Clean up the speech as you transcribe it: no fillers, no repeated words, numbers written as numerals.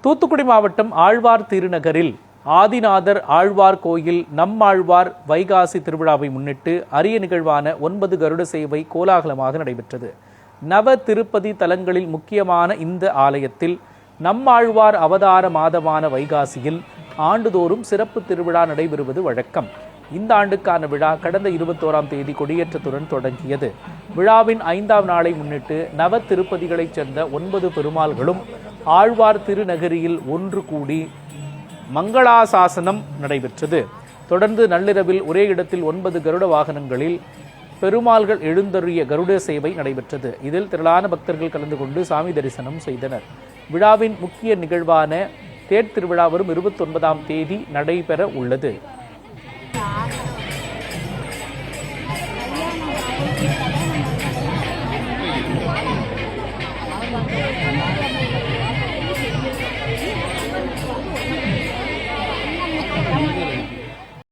தூத்துக்குடி மாவட்டம் ஆழ்வார் திருநகரில் ஆதிநாதர் ஆழ்வார் கோயில் நம்மாழ்வார் வைகாசி திருவிழாவை முன்னிட்டு அரிய நிகழ்வான 9 கருட சேவை கோலாகலமாக நடைபெற்றது. நவ திருப்பதி தலங்களில் முக்கியமான இந்த ஆலயத்தில் நம்மாழ்வார் அவதார மாதமான வைகாசியில் ஆண்டுதோறும் சிறப்பு திருவிழா நடைபெறுவது வழக்கம். இந்த ஆண்டுக்கான விழா கடந்த 21ஆம் தேதி கொடியேற்றத்துடன் தொடங்கியது. விழாவின் 5ஆம் நாளை முன்னிட்டு நவ திருப்பதிகளைச் சேர்ந்த 9 பெருமாள்களும் ஆழ்வார் திருநகரியில் ஒன்று கூடி மங்களாசாசனம் நடைபெற்றது. தொடர்ந்து நள்ளிரவில் ஒரே இடத்தில் 9 கருட வாகனங்களில் பெருமாள்கள் எழுந்தருளிய கருட சேவை நடைபெற்றது. இதில் திரளான பக்தர்கள் கலந்து கொண்டு சாமி தரிசனம் செய்தனர். விழாவின் முக்கிய நிகழ்வான தேர் திருவிழா வரும் 29ஆம் தேதி நடைபெற உள்ளது.